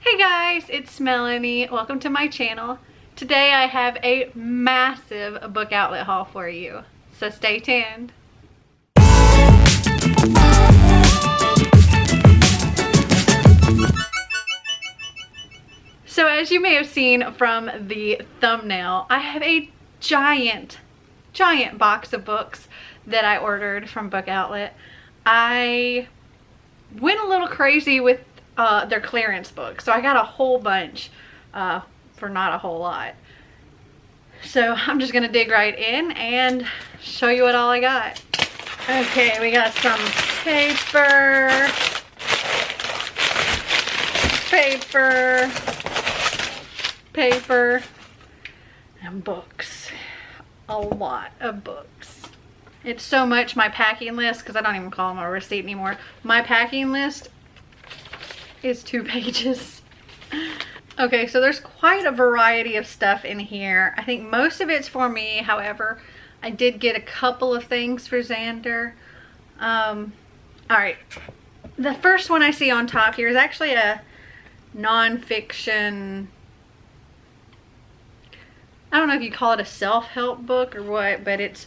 Hey guys, it's Melanie. Welcome to my channel. Today I have a massive book outlet haul for you, so stay tuned. So as you may have seen from the thumbnail, I have a giant box of books that I ordered from Book Outlet. I went a little crazy with their clearance books, so I got a whole bunch for not a whole lot. So I'm just gonna dig right in and show you what all I got. Okay, we got some paper, and books. A lot of books. It's so much. My packing list, because I don't even call them a receipt anymore, my packing list is 2 pages. Okay, so there's quite a variety of stuff in here. I think most of it's for me. However, I did get a couple of things for Xander. Alright, the first one I see on top here is actually a non-fiction, I don't know if you call it a self-help book or what, but it's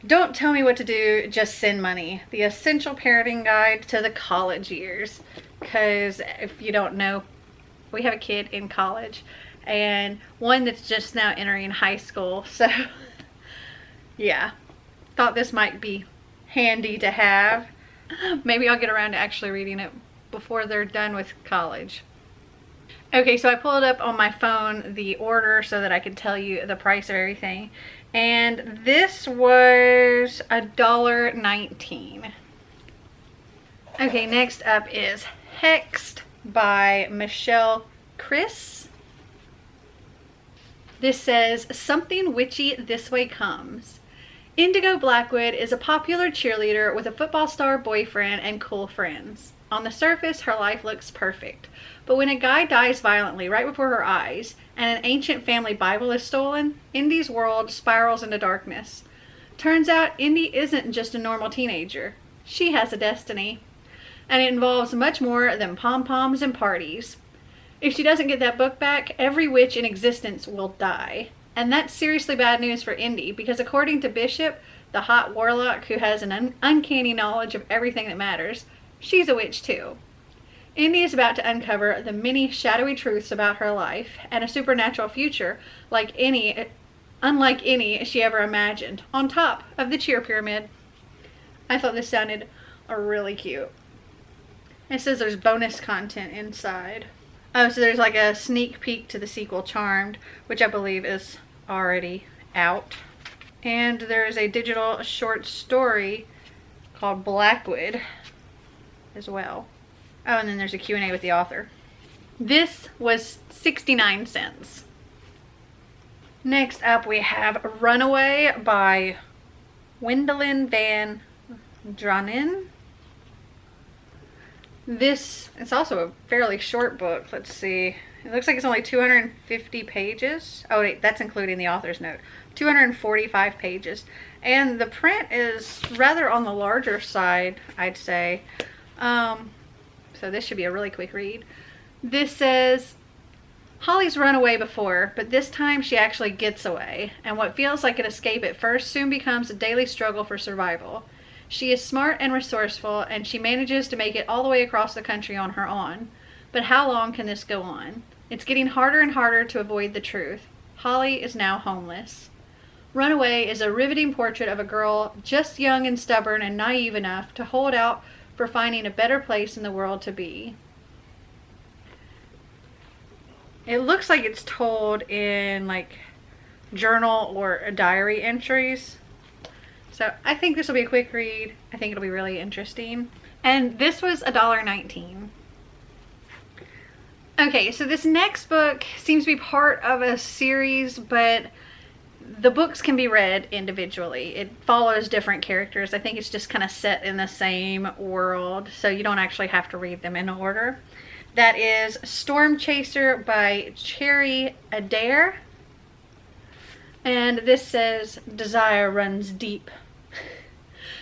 Don't Tell Me What to Do, Just Send Money. The Essential Parenting Guide to the College Years. Because if you don't know, we have a kid in college and one that's just now entering high school. So yeah, thought this might be handy to have. Maybe I'll get around to actually reading it before they're done with college. Okay, so I pulled up on my phone the order so that I could tell you the price of everything. And this was $1.19. Okay, next up is Hexed by Michelle Chris. This says, something witchy this way comes. Indigo Blackwood is a popular cheerleader with a football star boyfriend and cool friends. On the surface, her life looks perfect. But when a guy dies violently right before her eyes and an ancient family Bible is stolen, Indy's world spirals into darkness. Turns out Indy isn't just a normal teenager. She has a destiny. And it involves much more than pom-poms and parties. If she doesn't get that book back, every witch in existence will die. And that's seriously bad news for Indy, because according to Bishop, the hot warlock who has an uncanny knowledge of everything that matters, she's a witch too. Indy is about to uncover the many shadowy truths about her life and a supernatural future unlike any she ever imagined, on top of the cheer pyramid. I thought this sounded really cute. It says there's bonus content inside. Oh, so there's like a sneak peek to the sequel Charmed, which I believe is already out. And there's a digital short story called Blackwood as well. Oh, and then there's a Q&A with the author. This was 69 cents. Next up we have Runaway by Wendelin Van Dranen. This is also a fairly short book. Let's see. It looks like it's only 250 pages. Oh wait, that's including the author's note. 245 pages. And the print is rather on the larger side, I'd say. So this should be a really quick read. This says, Holly's run away before, but this time she actually gets away. And what feels like an escape at first soon becomes a daily struggle for survival. She is smart and resourceful, and she manages to make it all the way across the country on her own. But how long can this go on? It's getting harder and harder to avoid the truth. Holly is now homeless. Runaway is a riveting portrait of a girl just young and stubborn and naive enough to hold out for finding a better place in the world to be. It looks like it's told in like journal or diary entries. So I think this will be a quick read. I think it'll be really interesting. And this was $1.19. Okay, so this next book seems to be part of a series, but the books can be read individually. It follows different characters. I think it's just kind of set in the same world, so you don't actually have to read them in order. That is Storm Chaser by Cherry Adair. And this says, desire runs deep.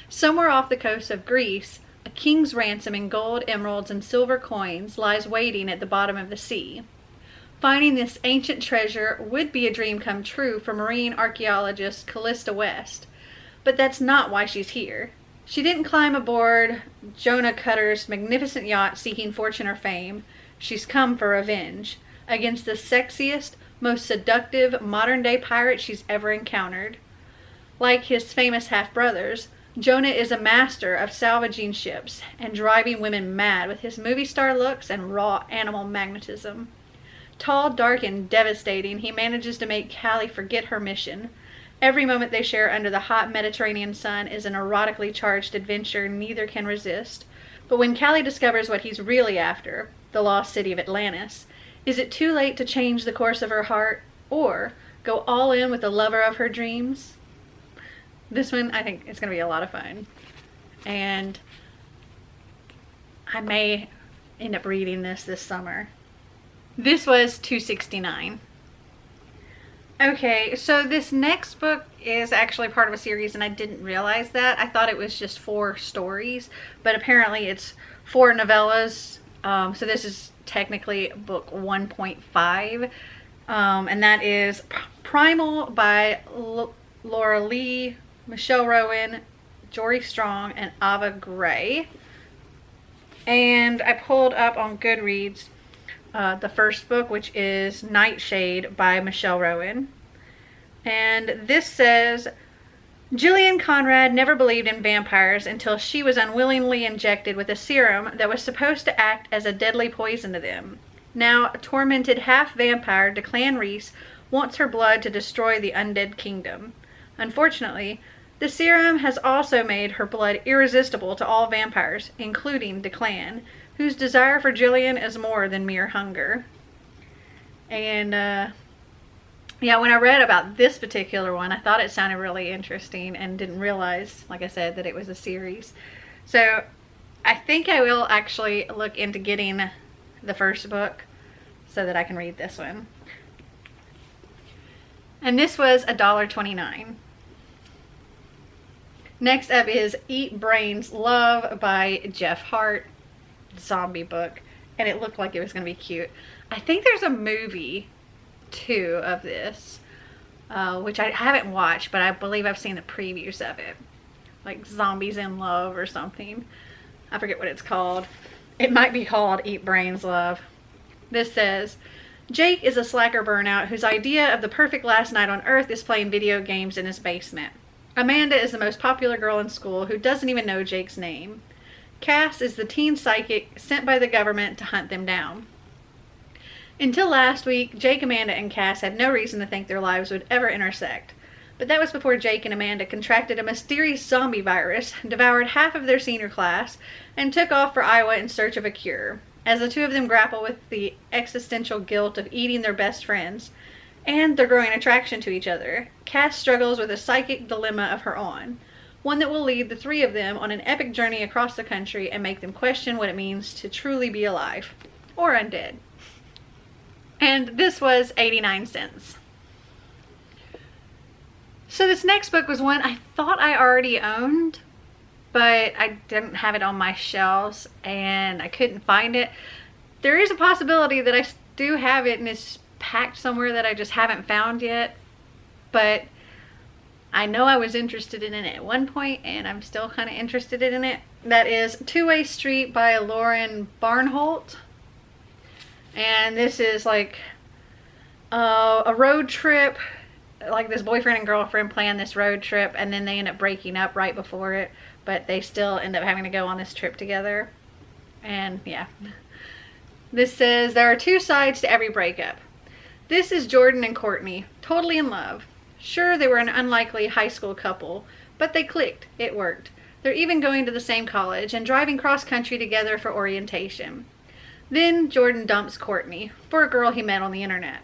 Somewhere off the coast of Greece, A king's ransom in gold, emeralds, and silver coins lies waiting at the bottom of the sea. Finding this ancient treasure would be a dream come true for marine archaeologist Callista West. But that's not why she's here. She didn't climb aboard Jonah Cutter's magnificent yacht seeking fortune or fame. She's come for revenge against the sexiest, most seductive modern-day pirate she's ever encountered. Like his famous half-brothers, Jonah is a master of salvaging ships and driving women mad with his movie star looks and raw animal magnetism. Tall, dark, and devastating, he manages to make Callie forget her mission. Every moment they share under the hot Mediterranean sun is an erotically charged adventure neither can resist. But when Callie discovers what he's really after, the lost city of Atlantis, is it too late to change the course of her heart or go all in with the lover of her dreams? This one, I think it's going to be a lot of fun. And I may end up reading this summer. This was $2.69. Okay, so this next book is actually part of a series, and I didn't realize that. I thought it was just 4 stories, but apparently it's 4 novellas. So this is technically book 1.5, and that is Primal by Laura Lee, Michelle Rowan, Jory Strong, and Ava Gray. And I pulled up on Goodreads the first book, which is Nightshade by Michelle Rowan. And this says, Gillian Conrad never believed in vampires until she was unwillingly injected with a serum that was supposed to act as a deadly poison to them. Now, a tormented half-vampire, Declan Reese, wants her blood to destroy the undead kingdom. Unfortunately, the serum has also made her blood irresistible to all vampires, including Declan, whose desire for Gillian is more than mere hunger. And, yeah, when I read about this particular one, I thought it sounded really interesting and didn't realize, like I said, that it was a series. So, I think I will actually look into getting the first book so that I can read this one. And this was $1.29. Next up is Eat Brains Love by Jeff Hart. Zombie book. And it looked like it was going to be cute. I think there's a movie too of this. Which I haven't watched, but I believe I've seen the previews of it. Like Zombies in Love or something. I forget what it's called. It might be called Eat Brains Love. This says, Jake is a slacker burnout whose idea of the perfect last night on Earth is playing video games in his basement. Amanda is the most popular girl in school who doesn't even know Jake's name. Cass is the teen psychic sent by the government to hunt them down. Until last week, Jake, Amanda, and Cass had no reason to think their lives would ever intersect. But that was before Jake and Amanda contracted a mysterious zombie virus, devoured half of their senior class, and took off for Iowa in search of a cure. As the two of them grapple with the existential guilt of eating their best friends, and their growing attraction to each other, Cass struggles with a psychic dilemma of her own, one that will lead the 3 of them on an epic journey across the country and make them question what it means to truly be alive, or undead. And this was 89 cents. So this next book was one I thought I already owned, but I didn't have it on my shelves and I couldn't find it. There is a possibility that I do have it and it's packed somewhere that I just haven't found yet, but I know I was interested in it at one point and I'm still kind of interested in it. That is Two-Way Street by Lauren Barnholt. And this is like a road trip. Like this boyfriend and girlfriend plan this road trip and then they end up breaking up right before it, but they still end up having to go on this trip together. And yeah. This says, there are 2 sides to every breakup. This is Jordan and Courtney, totally in love. Sure, they were an unlikely high school couple, but they clicked. It worked. They're even going to the same college and driving cross country together for orientation. Then Jordan dumps Courtney for a girl he met on the internet.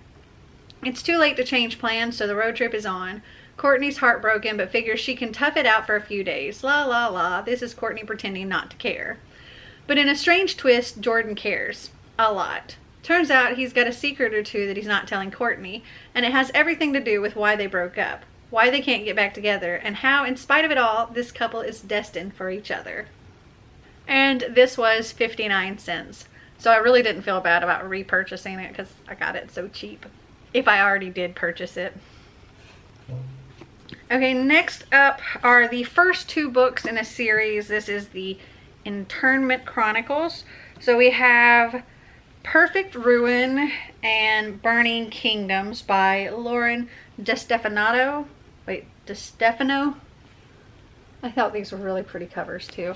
It's too late to change plans, so the road trip is on. Courtney's heartbroken, but figures she can tough it out for a few days. La la la, this is Courtney pretending not to care. But in a strange twist, Jordan cares. A lot. Turns out he's got a secret or 2 that he's not telling Courtney, and it has everything to do with why they broke up, why they can't get back together, and how, in spite of it all, this couple is destined for each other. And this was 59 cents. So I really didn't feel bad about repurchasing it because I got it so cheap, if I already did purchase it. Okay, next up are the first 2 books in a series. This is the Internment Chronicles. So we have Perfect Ruin and Burning Kingdoms by Lauren DeStefano. Wait, DeStefano? I thought these were really pretty covers too.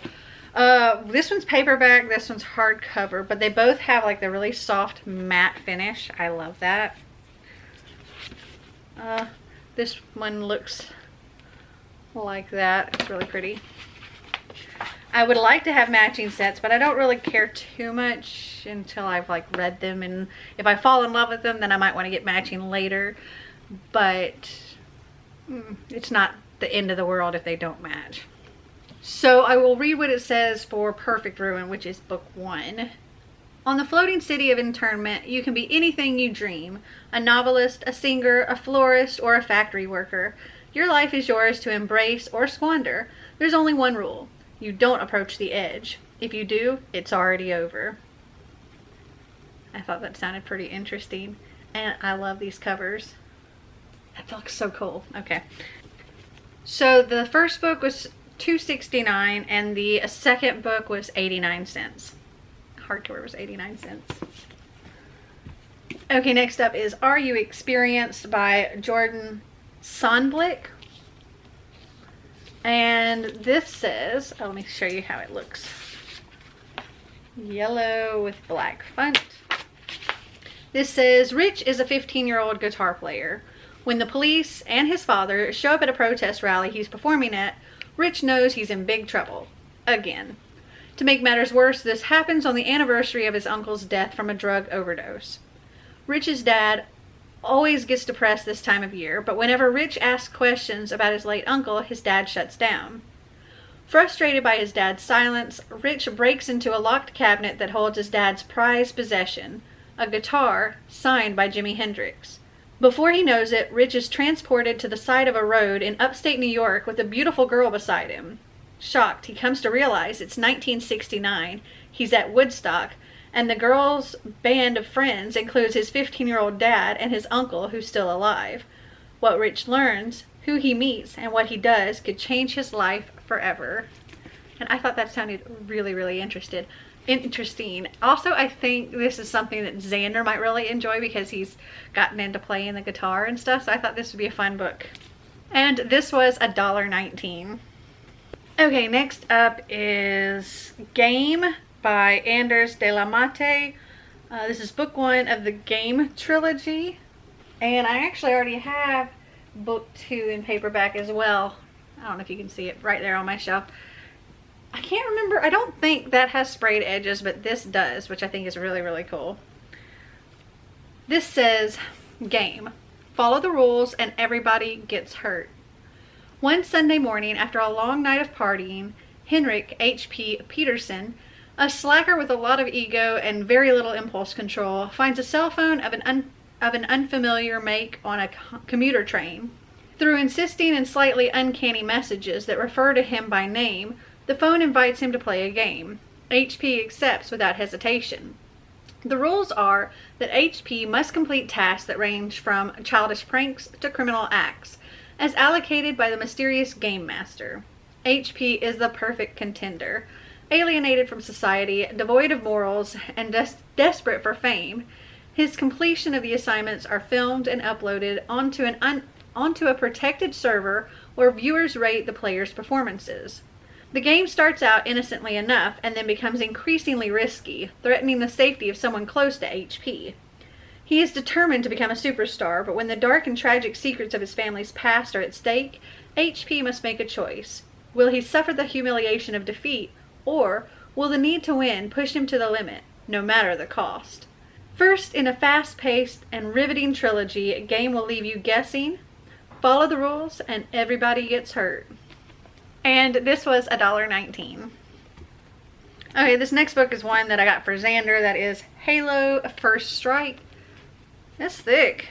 This one's paperback, this one's hardcover, but they both have like the really soft matte finish. I love that. This one looks like that. It's really pretty. I would like to have matching sets, but I don't really care too much until I've like read them, and if I fall in love with them, then I might want to get matching later, but it's not the end of the world if they don't match. So I will read what it says for Perfect Ruin, which is book 1. On the floating city of internment, you can be anything you dream. A novelist, a singer, a florist, or a factory worker. Your life is yours to embrace or squander. There's only one rule. You don't approach the edge. If you do, it's already over. I thought that sounded pretty interesting. And I love these covers. That looks so cool. Okay. So the first book was $2.69 and the second book was 89 cents. Hardcover was 89 cents. Okay, next up is Are You Experienced by Jordan Sonblick. And this says, let me show you how it looks. Yellow with black font. This says, Rich is a 15-year-old guitar player. When the police and his father show up at a protest rally he's performing at, Rich knows he's in big trouble. Again. To make matters worse, this happens on the anniversary of his uncle's death from a drug overdose. Rich's dad always gets depressed this time of year, but whenever Rich asks questions about his late uncle, his dad shuts down. Frustrated by his dad's silence, Rich breaks into a locked cabinet that holds his dad's prized possession, a guitar signed by Jimi Hendrix. Before he knows it, Rich is transported to the side of a road in upstate New York with a beautiful girl beside him. Shocked, he comes to realize it's 1969, he's at Woodstock, and the girl's band of friends includes his 15-year-old dad and his uncle who's still alive. What Rich learns, who he meets, and what he does could change his life forever. And I thought that sounded really, really interesting. Also, I think this is something that Xander might really enjoy because he's gotten into playing the guitar and stuff, so I thought this would be a fun book. And this was $1.19. Okay, next up is Game by Anders de la Mate. This is book 1 of the Game trilogy, and I actually already have book 2 in paperback as well. I don't know if you can see it right there on my shelf. I can't remember. I don't think that has sprayed edges, but this does, which I think is really, really cool. This says, Game. Follow the rules and everybody gets hurt. One Sunday morning, after a long night of partying, Henrik H.P. Peterson, a slacker with a lot of ego and very little impulse control, finds a cell phone of an unfamiliar make on a commuter train. Through insisting and slightly uncanny messages that refer to him by name, the phone invites him to play a game. HP accepts without hesitation. The rules are that HP must complete tasks that range from childish pranks to criminal acts, as allocated by the mysterious Game Master. HP is the perfect contender. Alienated from society, devoid of morals, and desperate for fame, his completion of the assignments are filmed and uploaded onto a protected server where viewers rate the player's performances. The game starts out innocently enough and then becomes increasingly risky, threatening the safety of someone close to HP. He is determined to become a superstar, but when the dark and tragic secrets of his family's past are at stake, HP must make a choice. Will he suffer the humiliation of defeat, or will the need to win push him to the limit, no matter the cost? First, in a fast-paced and riveting trilogy, Game will leave you guessing, follow the rules, and everybody gets hurt. And this was $1.19. Okay, this next book is one that I got for Xander. That is Halo First Strike. That's thick.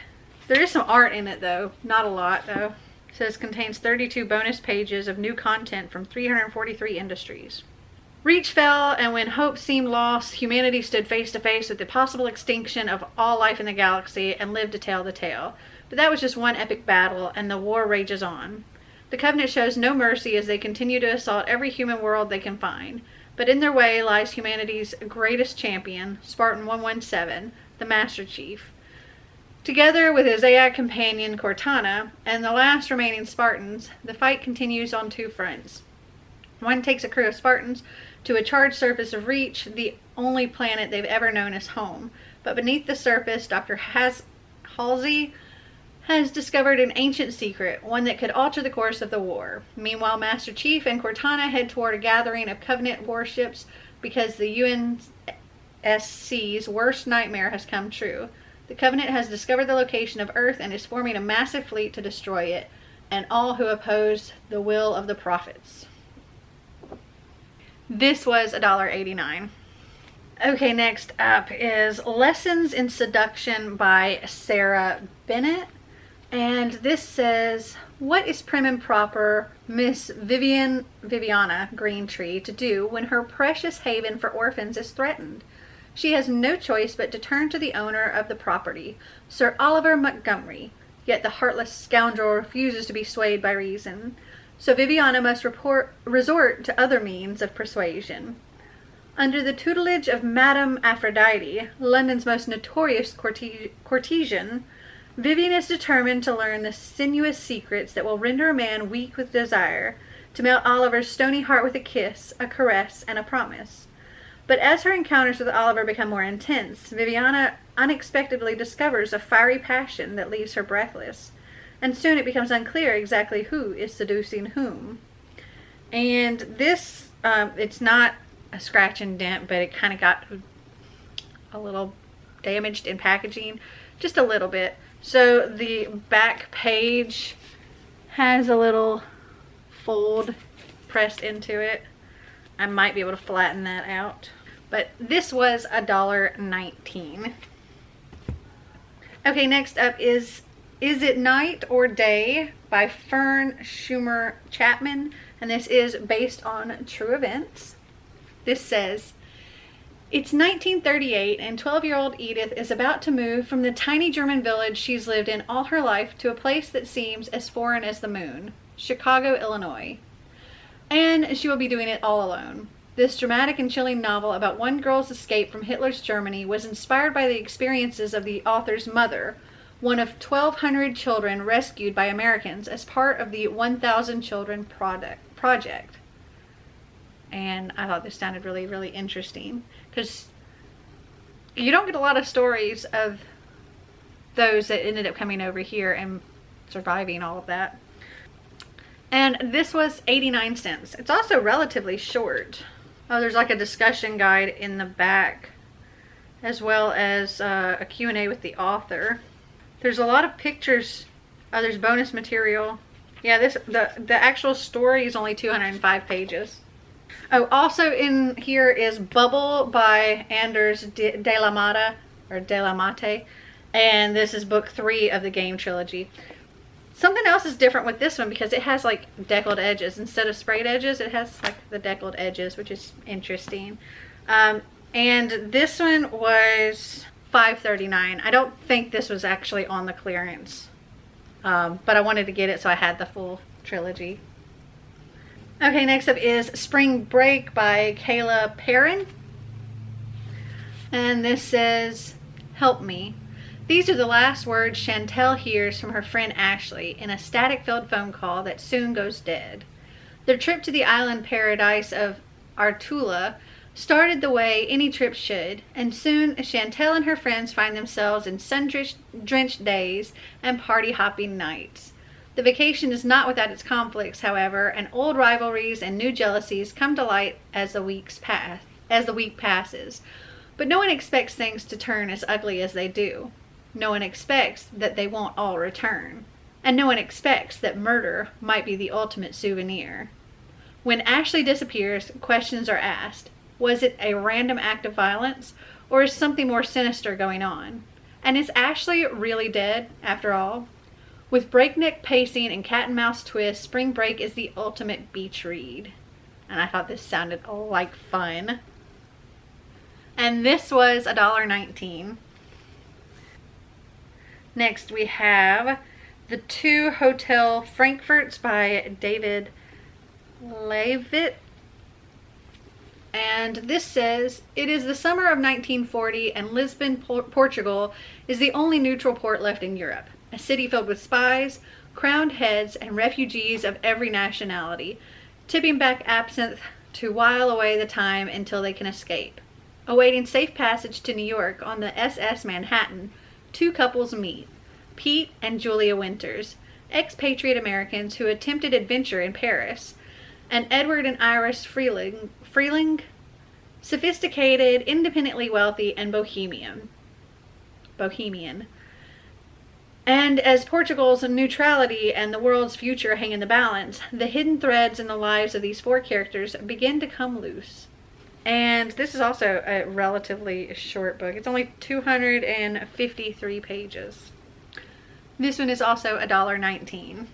There is some art in it though. Not a lot though. It says contains 32 bonus pages of new content from 343 industries. Reach fell, and when hope seemed lost, humanity stood face to face with the possible extinction of all life in the galaxy and lived to tell the tale. But that was just one epic battle, and the war rages on. The Covenant shows no mercy as they continue to assault every human world they can find. But in their way lies humanity's greatest champion, Spartan 117, the Master Chief. Together with his AI companion Cortana and the last remaining Spartans, the fight continues on two fronts. One takes a crew of Spartans to a charged surface of Reach, the only planet they've ever known as home. But beneath the surface, Dr. Halsey has discovered an ancient secret, one that could alter the course of the war. Meanwhile, Master Chief and Cortana head toward a gathering of Covenant warships because the UNSC's worst nightmare has come true. The Covenant has discovered the location of Earth and is forming a massive fleet to destroy it, and all who oppose the will of the prophets. This was $1.89. Okay, next up is Lessons in Seduction by Sarah Bennett. And this says, what is prim and proper Miss Viviana Greentree to do when her precious haven for orphans is threatened? She has no choice but to turn to the owner of the property, Sir Oliver Montgomery, yet the heartless scoundrel refuses to be swayed by reason. So Viviana must resort to other means of persuasion. Under the tutelage of Madame Aphrodite, London's most notorious courtesan, Vivian is determined to learn the sinuous secrets that will render a man weak with desire, to melt Oliver's stony heart with a kiss, a caress, and a promise. But as her encounters with Oliver become more intense, Viviana unexpectedly discovers a fiery passion that leaves her breathless, and soon it becomes unclear exactly who is seducing whom. And this, it's not a scratch and dent, but it kind of got a little damaged in packaging, just a little bit. So the back page has a little fold pressed into it. I might be able to flatten that out. But this was $1.19. Okay, next up is It Night or Day by Fern Schumer Chapman. And this is based on true events. This says, it's 1938 and 12-year-old Edith is about to move from the tiny German village she's lived in all her life to a place that seems as foreign as the moon, Chicago, Illinois. And she will be doing it all alone. This dramatic and chilling novel about one girl's escape from Hitler's Germany was inspired by the experiences of the author's mother, one of 1,200 children rescued by Americans as part of the 1,000 Children Project. And I thought this sounded really, really interesting, because you don't get a lot of stories of those that ended up coming over here and surviving all of that. And this was 89 cents. It's also relatively short. Oh, there's like a discussion guide in the back, as well as a Q&A with the author. There's a lot of pictures. Oh, there's bonus material. Yeah, the actual story is only 205 pages. Oh, also in here is Bubble by Anders de la Mate, and this is book 3 of the game trilogy. Something else is different with this one because it has like deckled edges. Instead of sprayed edges, it has like the deckled edges, which is interesting. And this one was $5.39. I don't think this was actually on the clearance, but I wanted to get it, so I had the full trilogy. Okay, next up is Spring Break by Kayla Perrin. And this says, help me. These are the last words Chantel hears from her friend Ashley in a static-filled phone call that soon goes dead. Their trip to the island paradise of Artula started the way any trip should, and soon Chantel and her friends find themselves in sun-drenched days and party-hopping nights. The vacation is not without its conflicts, however, and old rivalries and new jealousies come to light as the week passes. But no one expects things to turn as ugly as they do. No one expects that they won't all return. And no one expects that murder might be the ultimate souvenir. When Ashley disappears, questions are asked. Was it a random act of violence, or is something more sinister going on? And is Ashley really dead, after all? With breakneck pacing and cat and mouse twists, Spring Break is the ultimate beach read. and I thought this sounded like fun. And this was $1.19. Next we have the Two Hotel Frankfurts by David Levitt. And this says, it is the summer of 1940 and Lisbon, Portugal is the only neutral port left in Europe. A city filled with spies, crowned heads, and refugees of every nationality, tipping back absinthe to while away the time until they can escape. Awaiting safe passage to New York on the SS Manhattan, two couples meet. Pete and Julia Winters, expatriate Americans who attempted adventure in Paris, and Edward and Iris Freeling, sophisticated, independently wealthy, and bohemian. And as Portugal's neutrality and the world's future hang in the balance, the hidden threads in the lives of these four characters begin to come loose. And this is also a relatively short book. It's only 253 pages. This one is also $1.19.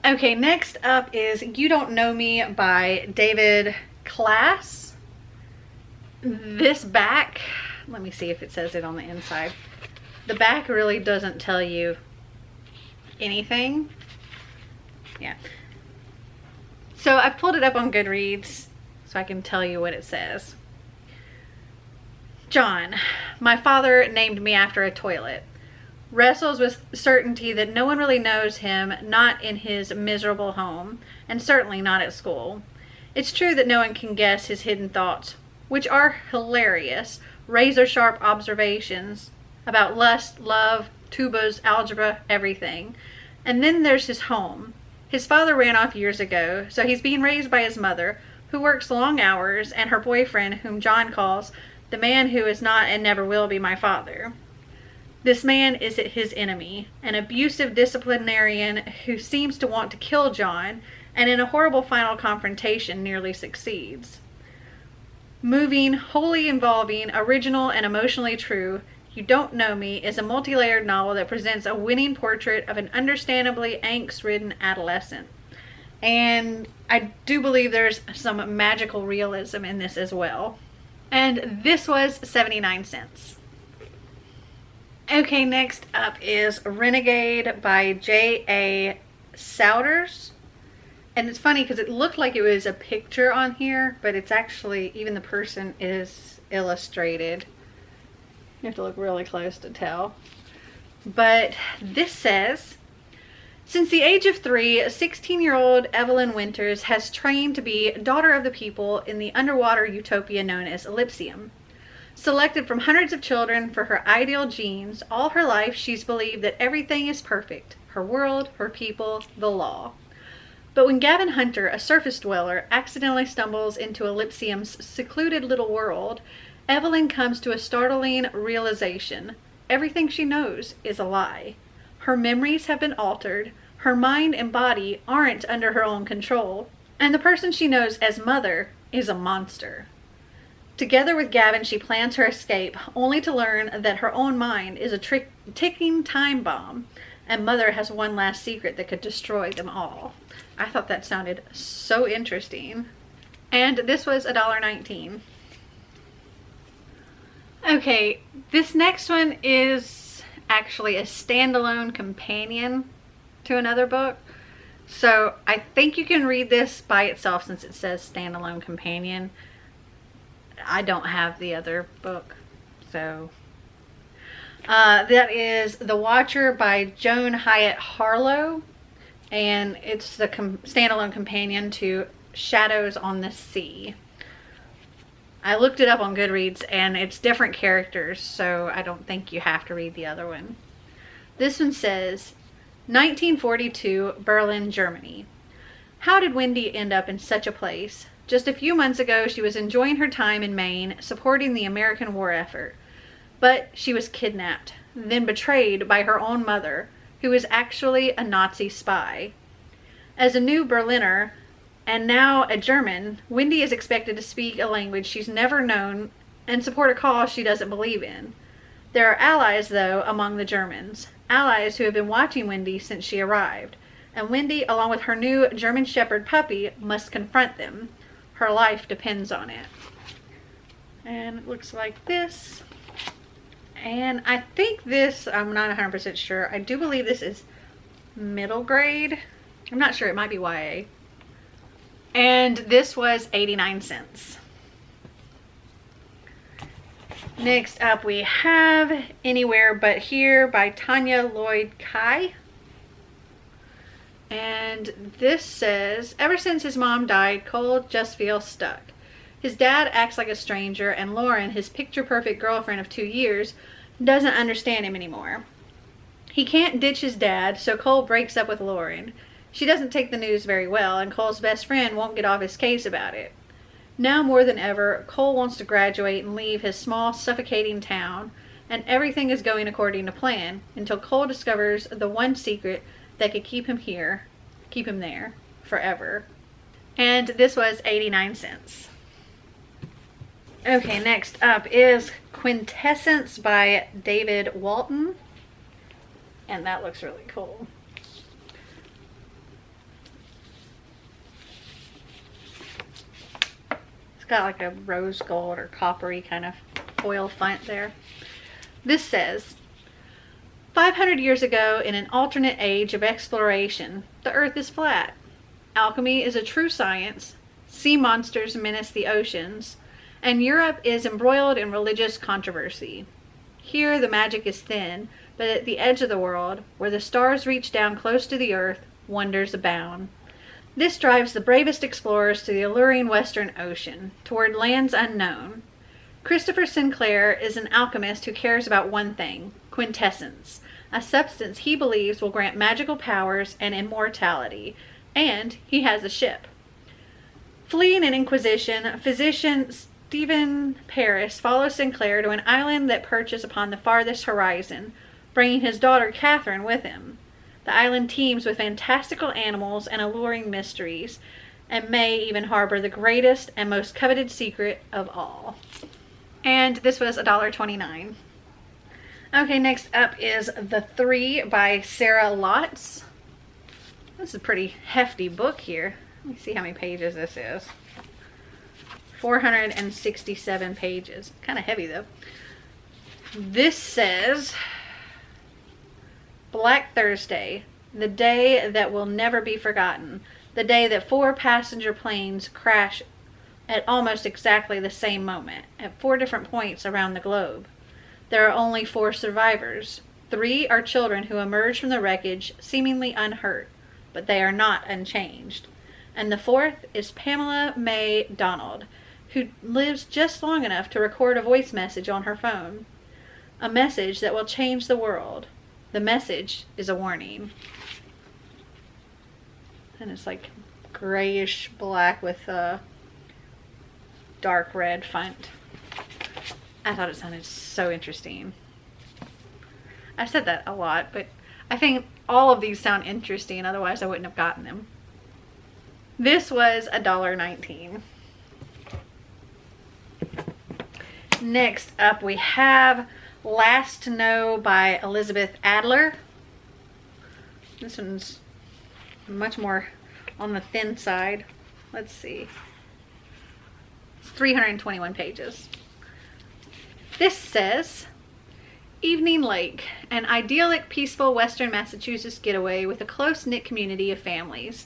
Okay, next up is You Don't Know Me by David Class. This back, let me see if it says it on the inside. The back really doesn't tell you anything. Yeah. So I've pulled it up on Goodreads so I can tell you what it says. John, my father named me after a toilet. Wrestles with certainty that no one really knows him, not in his miserable home, and certainly not at school. It's true that no one can guess his hidden thoughts, which are hilarious, razor-sharp observations about lust, love, tubas, algebra, everything. And then there's his home. His father ran off years ago, so he's being raised by his mother, who works long hours, and her boyfriend, whom John calls the man who is not and never will be my father. This man is his enemy, an abusive disciplinarian who seems to want to kill John, and in a horrible final confrontation nearly succeeds. Moving, wholly involving, original, and emotionally true, You Don't Know Me is a multi-layered novel that presents a winning portrait of an understandably angst-ridden adolescent. And I do believe there's some magical realism in this as well. And this was 79 cents. Okay, next up is Renegade by J.A. Souders. And it's funny because it looked like it was a picture on here, but it's actually, even the person is illustrated. You have to look really close to tell. But this says, since the age of 3, 16-year-old Evelyn Winters has trained to be daughter of the people in the underwater utopia known as Elysium. Selected from hundreds of children for her ideal genes, all her life she's believed that everything is perfect. Her world, her people, the law. But when Gavin Hunter, a surface dweller, accidentally stumbles into Elysium's secluded little world, Evelyn comes to a startling realization. Everything she knows is a lie. Her memories have been altered, her mind and body aren't under her own control, and the person she knows as Mother is a monster. Together with Gavin, she plans her escape, only to learn that her own mind is a ticking time bomb, and Mother has one last secret that could destroy them all. I thought that sounded so interesting. And this was $1.19. Okay, this next one is actually a standalone companion to another book. So I think you can read this by itself since it says standalone companion. I don't have the other book, so that is The Watcher by Joan Hyatt Harlow, and it's the standalone companion to Shadows on the Sea. I looked it up on Goodreads and it's different characters, so I don't think you have to read the other one. This one says 1942, Berlin, Germany. How did Wendy end up in such a place? Just a few months ago, she was enjoying her time in Maine, supporting the American war effort. But she was kidnapped, then betrayed by her own mother, who was actually a Nazi spy. As a new Berliner, and now a German, Wendy is expected to speak a language she's never known and support a cause she doesn't believe in. There are allies, though, among the Germans. Allies who have been watching Wendy since she arrived. and Wendy, along with her new German Shepherd puppy, must confront them. Her life depends on it. And it looks like this. And I think this, I'm not 100% sure. I do believe this is middle grade. I'm not sure, it might be YA. And this was 89 cents. Next up we have Anywhere But Here by Tanya Lloyd Kai. And this says, ever since his mom died, Cole just feels stuck. His dad acts like a stranger, and Lauren, his picture-perfect girlfriend of 2 years, doesn't understand him anymore. He can't ditch his dad, so Cole breaks up with Lauren. She doesn't take the news very well, and Cole's best friend won't get off his case about it. Now more than ever, Cole wants to graduate and leave his small, suffocating town, and everything is going according to plan, until Cole discovers the one secret that could keep him there, forever. And this was 89 cents. Okay, next up is Quintessence by David Walton. And that looks really cool. It's got like a rose gold or coppery kind of foil font there. This says, 500 years ago, in an alternate age of exploration, the earth is flat. Alchemy is a true science. Sea monsters menace the oceans. And Europe is embroiled in religious controversy. Here the magic is thin, but at the edge of the world, where the stars reach down close to the earth, wonders abound. This drives the bravest explorers to the alluring western ocean, toward lands unknown. Christopher Sinclair is an alchemist who cares about one thing, quintessence, a substance he believes will grant magical powers and immortality, and he has a ship. Fleeing an inquisition, physician Stephen Paris follows Sinclair to an island that perches upon the farthest horizon, bringing his daughter Catherine with him. The island teems with fantastical animals and alluring mysteries, and may even harbor the greatest and most coveted secret of all. And this was $1.29. Okay, next up is TheThree by Sarah Lotz. This is a pretty hefty book here. Let me see how many pages this is. 467 pages. Kind of heavy though. This says, Black Thursday, the day that will never be forgotten. The day that 4 passenger planes crash at almost exactly the same moment, at 4 different points around the globe. There are only 4 survivors. 3 are children who emerge from the wreckage seemingly unhurt, but they are not unchanged. And the 4th is Pamela May Donald, who lives just long enough to record a voice message on her phone. A message that will change the world. The message is a warning. And it's like grayish black with a dark red font. I thought it sounded so interesting. I said that a lot, but I think all of these sound interesting, otherwise I wouldn't have gotten them. This was $1.19. Next up we have Last to Know by Elizabeth Adler. This one's much more on the thin side. Let's see. It's 321 pages. This says, Evening Lake, an idyllic, peaceful western Massachusetts getaway with a close-knit community of families.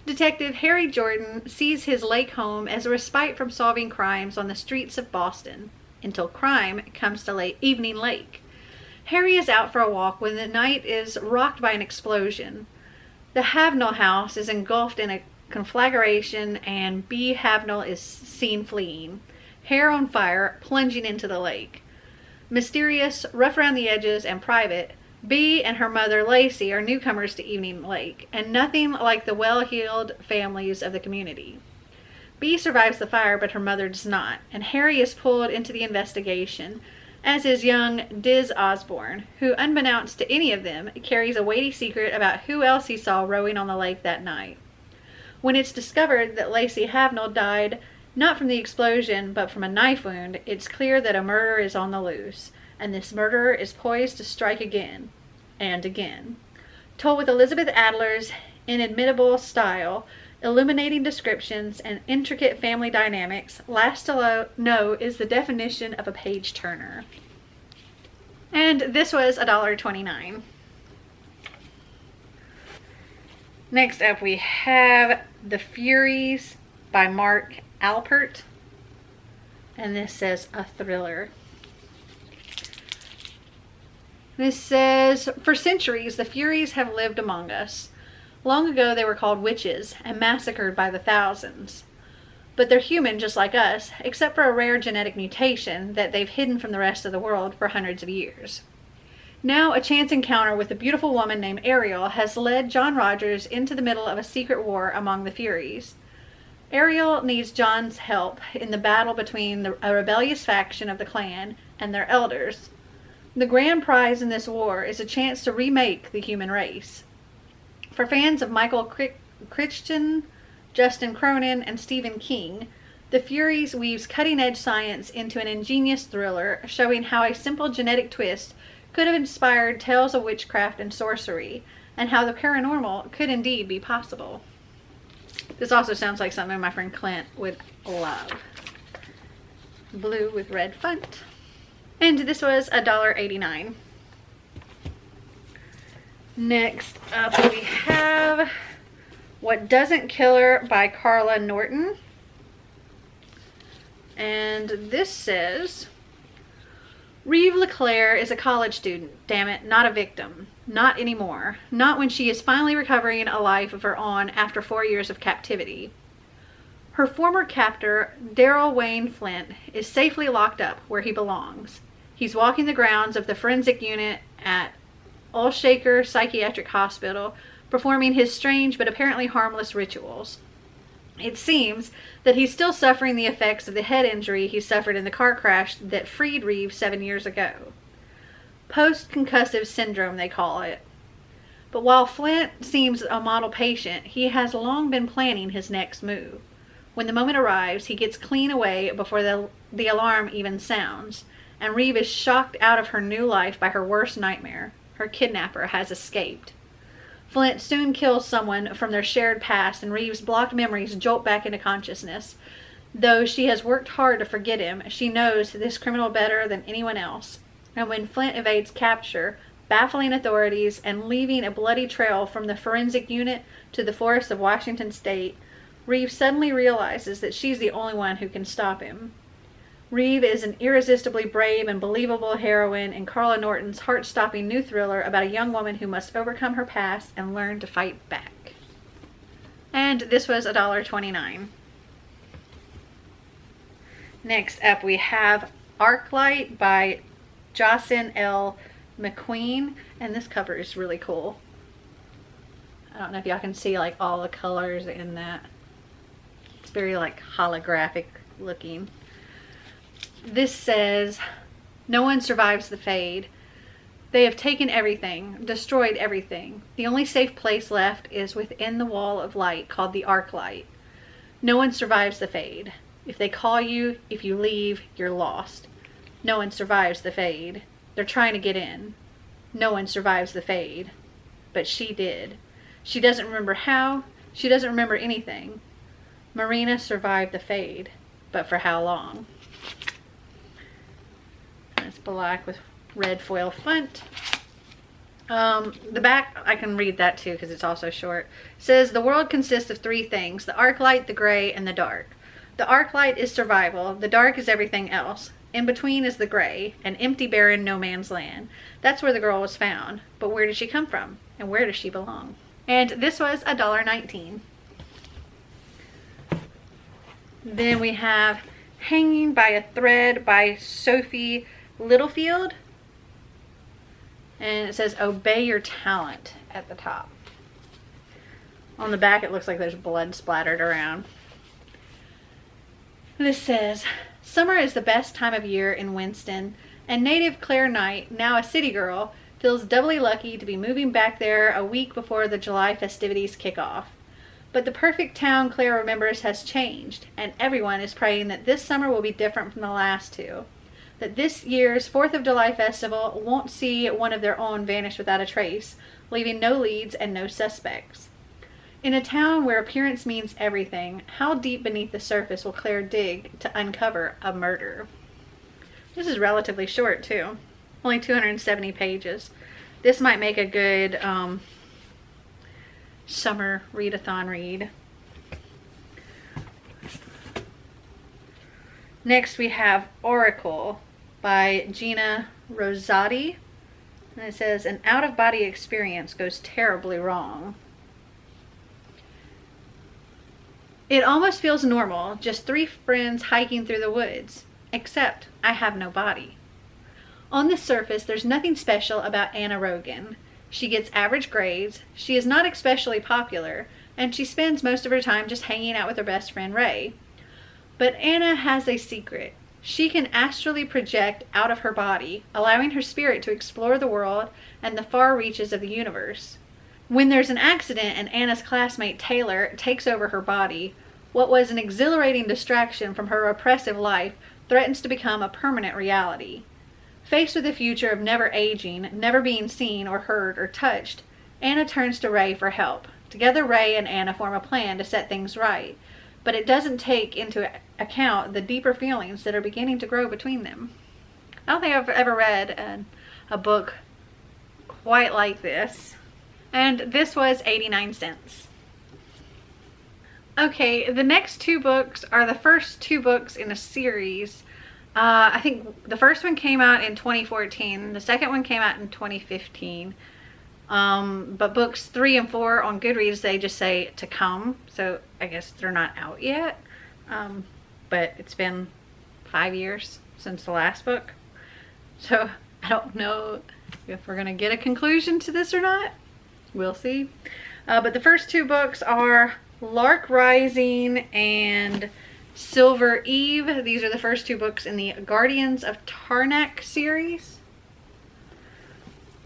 Detective Harry Jordan sees his lake home as a respite from solving crimes on the streets of Boston, until crime comes to Evening Lake. Harry is out for a walk when the night is rocked by an explosion. The Havnell house is engulfed in a conflagration, and B. Havnell is seen fleeing, hair on fire, plunging into the lake. Mysterious, rough around the edges, and private, B and her mother Lacey are newcomers to Evening Lake, and nothing like the well-heeled families of the community. B survives the fire, but her mother does not, and Harry is pulled into the investigation, as is young Diz Osborne, who, unbeknownst to any of them, carries a weighty secret about who else he saw rowing on the lake that night. When it's discovered that Lacey Havnell died not from the explosion, but from a knife wound, it's clear that a murder is on the loose, and this murderer is poised to strike again and again. Told with Elizabeth Adler's inimitable style, illuminating descriptions, and intricate family dynamics, last to know is the definition of a page turner. And this was $1.29. Next up we have The Furies by Mark Alpert. And this says a thriller. This says, for centuries, the Furies have lived among us. Long ago, they were called witches and massacred by the thousands. But they're human just like us, except for a rare genetic mutation that they've hidden from the rest of the world for hundreds of years. Now, a chance encounter with a beautiful woman named Ariel has led John Rogers into the middle of a secret war among the Furies. Ariel needs John's help in the battle between a rebellious faction of the clan and their elders. The grand prize in this war is a chance to remake the human race. For fans of Michael Crichton, Justin Cronin, and Stephen King, The Furies weaves cutting-edge science into an ingenious thriller showing how a simple genetic twist could have inspired tales of witchcraft and sorcery, and how the paranormal could indeed be possible. This also sounds like something my friend Clint would love. Blue with red font. And this was $1.89. Next up we have What Doesn't Kill Her by Carla Norton. And this says, Reeve LeClaire is a college student, damn it, not a victim. Not anymore. Not when she is finally recovering a life of her own after 4 years of captivity. Her former captor, Daryl Wayne Flint, is safely locked up where he belongs. He's walking the grounds of the forensic unit at Ulshaker Psychiatric Hospital, performing his strange but apparently harmless rituals. It seems that he's still suffering the effects of the head injury he suffered in the car crash that freed Reeve 7 years ago. Post-concussive syndrome, they call it. But while Flint seems a model patient, he has long been planning his next move. When the moment arrives, he gets clean away before the alarm even sounds, and Reeve is shocked out of her new life by her worst nightmare. Her kidnapper has escaped. Flint soon kills someone from their shared past, and Reeve's blocked memories jolt back into consciousness. Though she has worked hard to forget him, she knows this criminal better than anyone else. And when Flint evades capture, baffling authorities and leaving a bloody trail from the forensic unit to the forests of Washington State, Reeve suddenly realizes that she's the only one who can stop him. Reeve is an irresistibly brave and believable heroine in Carla Norton's heart-stopping new thriller about a young woman who must overcome her past and learn to fight back. And this was $1.29. Next up we have Arclight by Jocelyn L. McQueen, and this cover is really cool. I don't know if y'all can see like all the colors in that. It's very like holographic looking. This says, no one survives the fade. They have taken everything, destroyed everything. The only safe place left is within the wall of light called the Arclight. No one survives the fade. If they call you, if you leave, you're lost. No one survives the fade. They're trying to get in. No one survives the fade. But she did. She doesn't remember how. She doesn't remember anything. Marina survived the fade. But for how long? It's black with red foil font. The back, I can read that too because it's also short. It says, the world consists of three things: the Arclight, the gray, and the dark. The Arclight is survival. The dark is everything else. In between is the gray, an empty, barren, no man's land. That's where the girl was found. But where did she come from? And where does she belong? And this was $1.19. Then we have Hanging by a Thread by Sophie Littlefield. And it says, obey your talent at the top. On the back it looks like there's blood splattered around. This says, summer is the best time of year in Winston, and native Claire Knight, now a city girl, feels doubly lucky to be moving back there a week before the July festivities kick off. But the perfect town Claire remembers has changed, and everyone is praying that this summer will be different from the last two. That this year's 4th of July festival won't see one of their own vanish without a trace, leaving no leads and no suspects. In a town where appearance means everything, how deep beneath the surface will Claire dig to uncover a murder? This is relatively short too. Only 270 pages. This might make a good summer readathon read. Next we have Oracle by Gina Rosati. And it says, an out-of-body experience goes terribly wrong. It almost feels normal, just 3 friends hiking through the woods, except I have no body. On the surface, there's nothing special about Anna Rogan. She gets average grades, she is not especially popular, and she spends most of her time just hanging out with her best friend Ray. But Anna has a secret. She can astrally project out of her body, allowing her spirit to explore the world and the far reaches of the universe. When there's an accident and Anna's classmate Taylor takes over her body, what was an exhilarating distraction from her oppressive life threatens to become a permanent reality. Faced with the future of never aging, never being seen or heard or touched, Anna turns to Ray for help. Together, Ray and Anna form a plan to set things right, but it doesn't take into account the deeper feelings that are beginning to grow between them. I don't think I've ever read a book quite like this. And this was 89 cents. Okay, the next 2 books are the first 2 books in a series. I think the first one came out in 2014. The second one came out in 2015. But books 3 and 4 on Goodreads, they just say to come. So I guess they're not out yet. But it's been 5 years since the last book. So I don't know if we're going to get a conclusion to this or not. We'll see. But the first 2 books are Lark Rising and Silver Eve. These are the first 2 books in the Guardians of Tarnak series.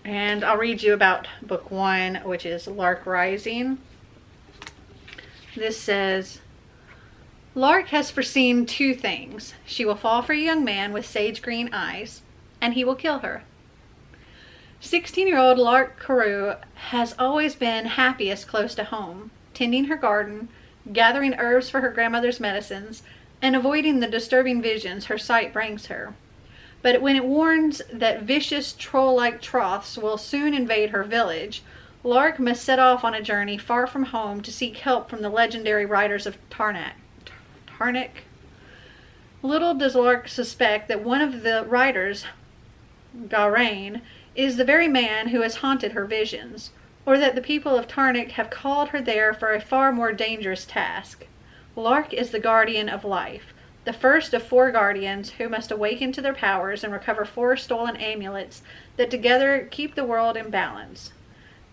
And I'll read you about book 1, which is Lark Rising. This says, Lark has foreseen 2 things. She will fall for a young man with sage green eyes, and he will kill her. 16-year-old Lark Carew has always been happiest close to home, tending her garden, gathering herbs for her grandmother's medicines, and avoiding the disturbing visions her sight brings her. But when it warns that vicious troll-like troughs will soon invade her village, Lark must set off on a journey far from home to seek help from the legendary riders of Tarnak. Little does Lark suspect that one of the riders, Garain, is the very man who has haunted her visions, or that the people of Tarnak have called her there for a far more dangerous task. Lark is the guardian of life, the first of 4 guardians who must awaken to their powers and recover 4 stolen amulets that together keep the world in balance.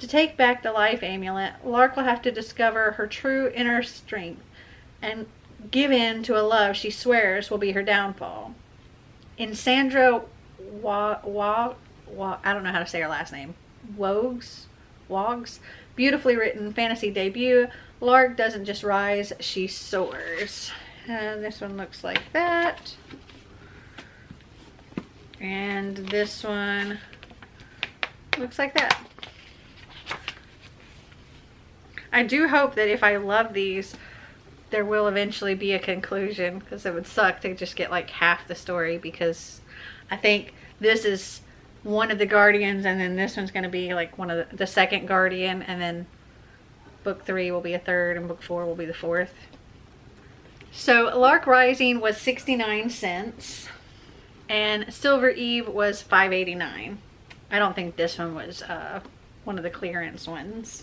To take back the life amulet, Lark will have to discover her true inner strength and give in to a love she swears will be her downfall. In Sandra I don't know how to say her last name. Wog's beautifully written fantasy debut, Lark doesn't just rise, she soars. And this one looks like that. And this one looks like that. I do hope that if I love these, there will eventually be a conclusion, because it would suck to just get like half the story, because I think this is one of the guardians, and then this one's going to be like one of the second guardian, and then book 3 will be a third, and book 4 will be the 4th. So Lark Rising was 69 cents, and Silver Eve was $5.89. I don't think this one was one of the clearance ones.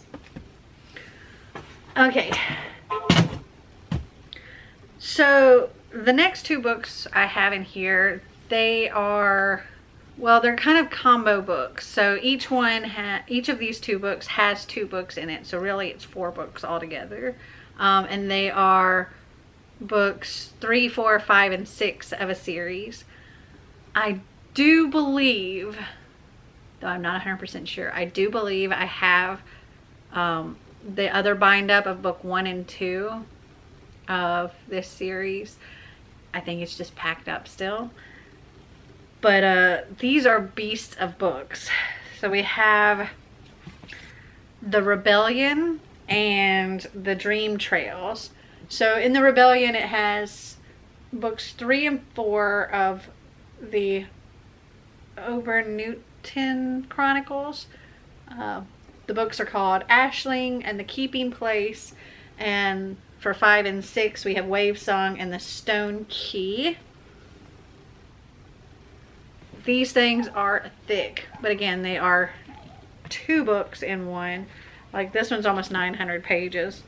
Okay. So the next 2 books I have in here, they are, well, they're kind of combo books. So each of these 2 books has 2 books in it. So really it's 4 books altogether. And they are books 3, 4, 5, and 6 of a series. I do believe, though I'm not 100% sure, I do believe I have the other bind up of book 1 and 2 of this series. I think it's just packed up still. But these are beasts of books. So we have The Rebellion and the Dream Trails. So in the Rebellion, it has books 3 and 4 of the Obernewton Chronicles. The books are called Ashling and the Keeping Place, and for 5 and 6 we have Wave Song and the Stone Key. These things are thick, but again, they are 2 books in one. Like this one's almost 900 pages.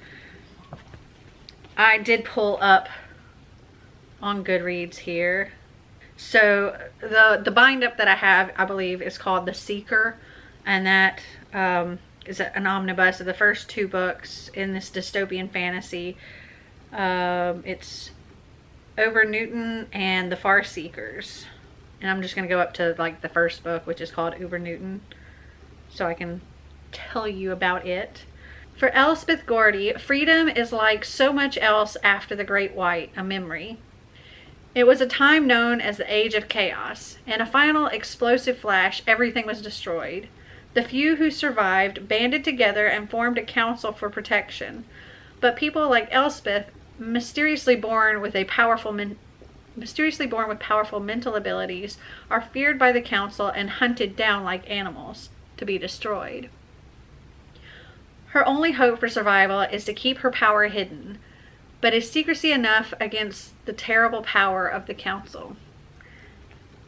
I did pull up on Goodreads here. So the bind up that I have, I believe, is called The Seeker, and that is an omnibus of the first 2 books in this dystopian fantasy. It's Obernewton and the Far Seekers, and I'm just going to go up to like the first book, which is called Obernewton, so I can tell you about it. For Elspeth Gordy, freedom is like so much else after the Great White, a memory. It was a time known as the Age of Chaos. In a final explosive flash, everything was destroyed. The few who survived banded together and formed a council for protection. But people like Elspeth, mysteriously born with powerful mental abilities, are feared by the council and hunted down like animals to be destroyed. Her only hope for survival is to keep her power hidden. But is secrecy enough against the terrible power of the council?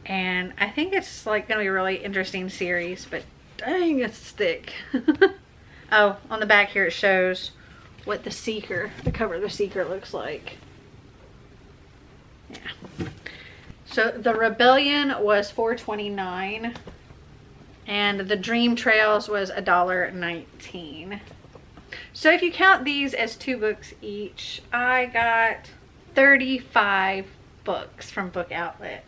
And I think it's like going to be a really interesting series, but dang, it's thick. Oh, on the back here it shows what the cover of the Seeker looks like. Yeah. So the Rebellion was $4.29, and the Dream Trails was $1.19. So if you count these as 2 books each, I got 35 books from Book Outlet.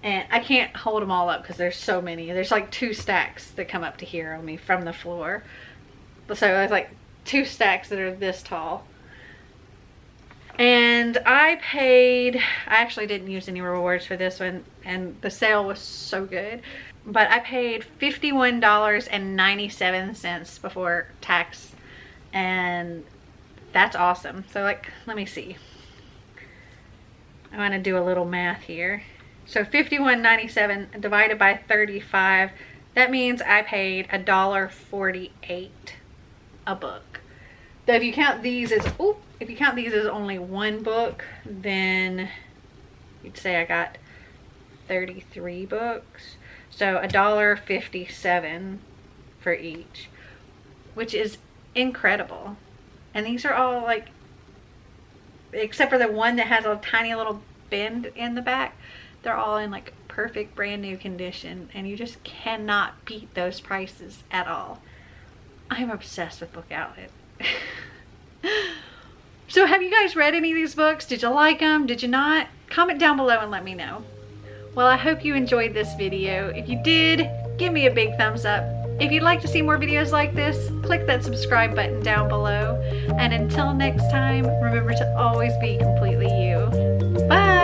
And I can't hold them all up because there's so many. There's like 2 stacks that come up to here on me from the floor. So there's like 2 stacks that are this tall. And I actually didn't use any rewards for this one, and the sale was so good. But I paid $51.97 before tax. And that's awesome. So like, let me see. I want to do a little math here. So $51.97 divided by 35. That means I paid $1.48 a book. So if you count these as only 1 book, then you'd say I got 33 books. So $1.57 for each, which is incredible. And these are all like, except for the one that has a tiny little bend in the back, they're all in like perfect brand new condition, and you just cannot beat those prices at all. I'm obsessed with Book Outlet. So have you guys read any of these books? Did you like them? Did you not? Comment down below and let me know. Well, I hope you enjoyed this video. If you did, give me a big thumbs up. If you'd like to see more videos like this, click that subscribe button down below. And until next time, remember to always be completely you. Bye!